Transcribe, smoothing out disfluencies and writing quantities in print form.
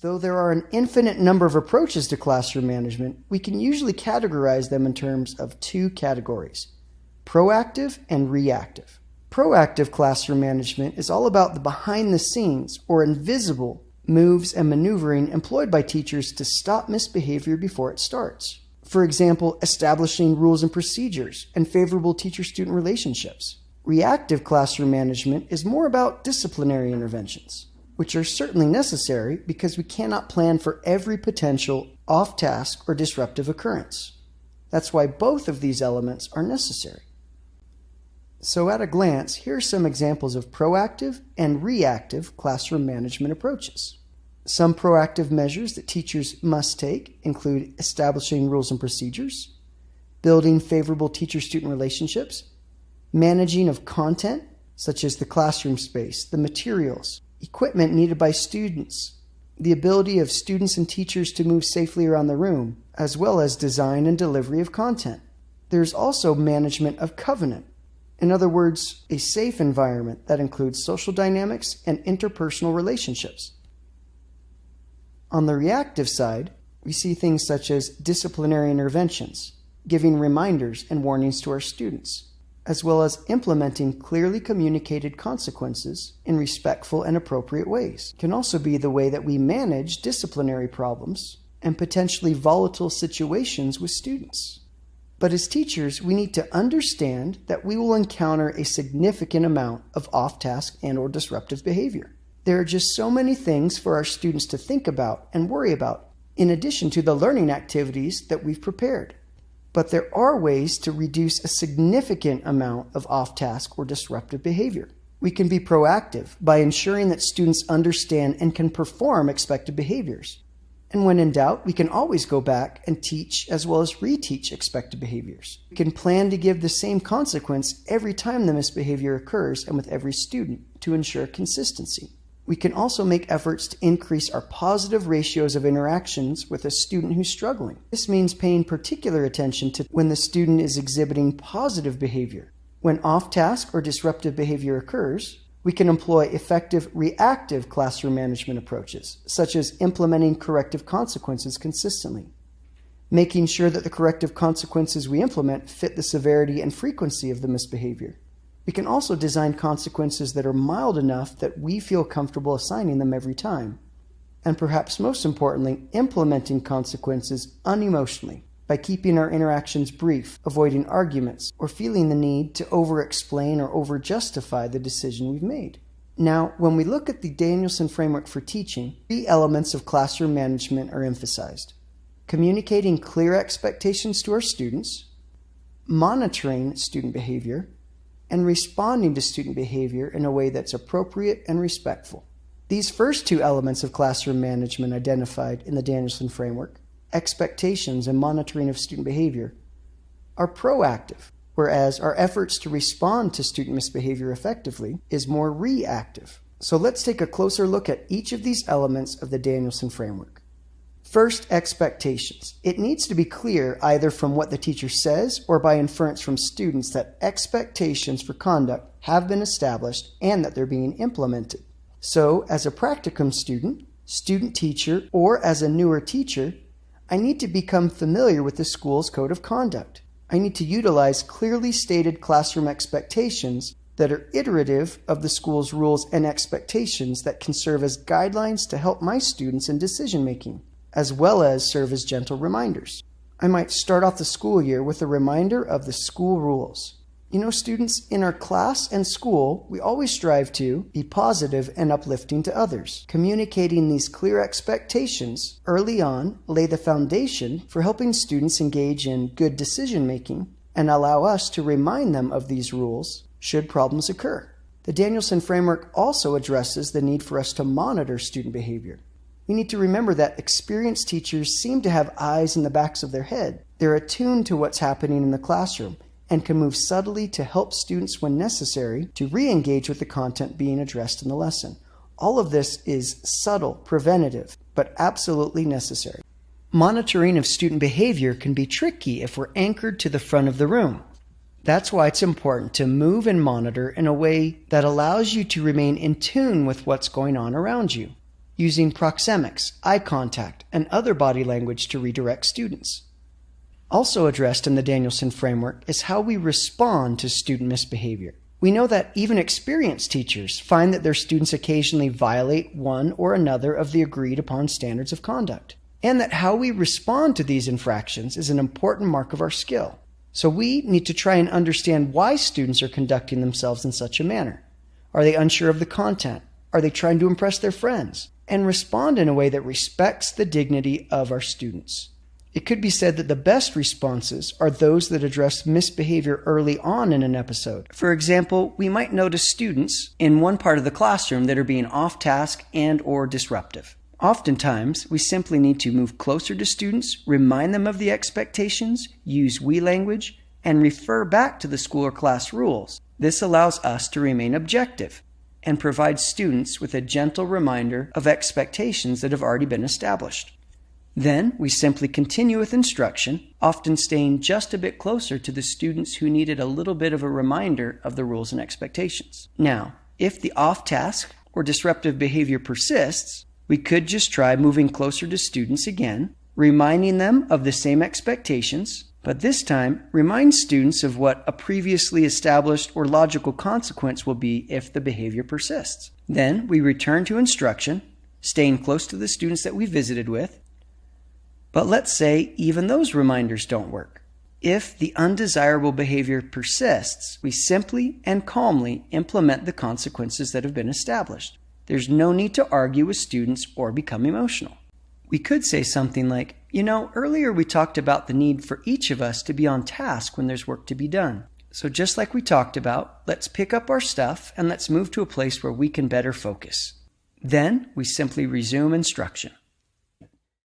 Though there are an infinite number of approaches to classroom management, we can usually categorize them in terms of two categories: proactive and reactive. Proactive classroom management is all about the behind-the-scenes or invisible moves and maneuvering employed by teachers to stop misbehavior before it starts. For example, establishing rules and procedures and favorable teacher-student relationships. Reactive classroom management is more about disciplinary interventions, which are certainly necessary because we cannot plan for every potential off-task or disruptive occurrence. That's why both of these elements are necessary. So at a glance, here are some examples of proactive and reactive classroom management approaches. Some proactive measures that teachers must take include establishing rules and procedures, building favorable teacher-student relationships, managing of content, such as the classroom space, the materials, equipment needed by students, the ability of students and teachers to move safely around the room, as well as design and delivery of content. There's also management of covenant. In other words, a safe environment that includes social dynamics and interpersonal relationships. On the reactive side, we see things such as disciplinary interventions, giving reminders and warnings to our students, as well as implementing clearly communicated consequences in respectful and appropriate ways. It can also be the way that we manage disciplinary problems and potentially volatile situations with students. But as teachers, we need to understand that we will encounter a significant amount of off-task and/or disruptive behavior. There are just so many things for our students to think about and worry about, in addition to the learning activities that we've prepared. But there are ways to reduce a significant amount of off-task or disruptive behavior. We can be proactive by ensuring that students understand and can perform expected behaviors. And when in doubt, we can always go back and teach as well as reteach expected behaviors. We can plan to give the same consequence every time the misbehavior occurs and with every student to ensure consistency. We can also make efforts to increase our positive ratios of interactions with a student who's struggling. This means paying particular attention to when the student is exhibiting positive behavior. When off-task or disruptive behavior occurs, we can employ effective reactive classroom management approaches, such as implementing corrective consequences consistently, making sure that the corrective consequences we implement fit the severity and frequency of the misbehavior. We can also design consequences that are mild enough that we feel comfortable assigning them every time. And perhaps most importantly, implementing consequences unemotionally by keeping our interactions brief, avoiding arguments, or feeling the need to over-explain or over-justify the decision we've made. Now, when we look at the Danielson Framework for Teaching, 3 elements of classroom management are emphasized: communicating clear expectations to our students, monitoring student behavior, and responding to student behavior in a way that's appropriate and respectful. These first 2 elements of classroom management identified in the Danielson Framework, expectations and monitoring of student behavior, are proactive, whereas our efforts to respond to student misbehavior effectively is more reactive. So let's take a closer look at each of these elements of the Danielson Framework. First, expectations. It needs to be clear either from what the teacher says or by inference from students that expectations for conduct have been established and that they're being implemented. So, as a practicum student, student teacher, or as a newer teacher, I need to become familiar with the school's code of conduct. I need to utilize clearly stated classroom expectations that are iterative of the school's rules and expectations that can serve as guidelines to help my students in decision making, as well as serve as gentle reminders. I might start off the school year with a reminder of the school rules. You know, students, in our class and school, we always strive to be positive and uplifting to others. Communicating these clear expectations early on lay the foundation for helping students engage in good decision making and allow us to remind them of these rules should problems occur. The Danielson Framework also addresses the need for us to monitor student behavior. We need to remember that experienced teachers seem to have eyes in the backs of their head. They're attuned to what's happening in the classroom and can move subtly to help students when necessary to re-engage with the content being addressed in the lesson. All of this is subtle, preventative, but absolutely necessary. Monitoring of student behavior can be tricky if we're anchored to the front of the room. That's why it's important to move and monitor in a way that allows you to remain in tune with what's going on around you. using proxemics, eye contact, and other body language to redirect students. Also addressed in the Danielson framework is how we respond to student misbehavior. We know that even experienced teachers find that their students occasionally violate one or another of the agreed upon standards of conduct, and that how we respond to these infractions is an important mark of our skill. So we need to try and understand why students are conducting themselves in such a manner. Are they unsure of the content? Are they trying to impress their friends? And respond in a way that respects the dignity of our students. It could be said that the best responses are those that address misbehavior early on in an episode. For example, we might notice students in one part of the classroom that are being off task and or disruptive. Oftentimes, we simply need to move closer to students, remind them of the expectations, use we language, and refer back to the school or class rules. This allows us to remain objective and provide students with a gentle reminder of expectations that have already been established. Then we simply continue with instruction, often staying just a bit closer to the students who needed a little bit of a reminder of the rules and expectations. Now, if the off-task or disruptive behavior persists, we could just try moving closer to students again, reminding them of the same expectations, but this time remind students of what a previously established or logical consequence will be if the behavior persists. Then we return to instruction, staying close to the students that we visited with. But let's say even those reminders don't work. If the undesirable behavior persists, we simply and calmly implement the consequences that have been established. There's no need to argue with students or become emotional. We could say something like, earlier we talked about the need for each of us to be on task when there's work to be done. So just like we talked about, let's pick up our stuff and let's move to a place where we can better focus. Then we simply resume instruction.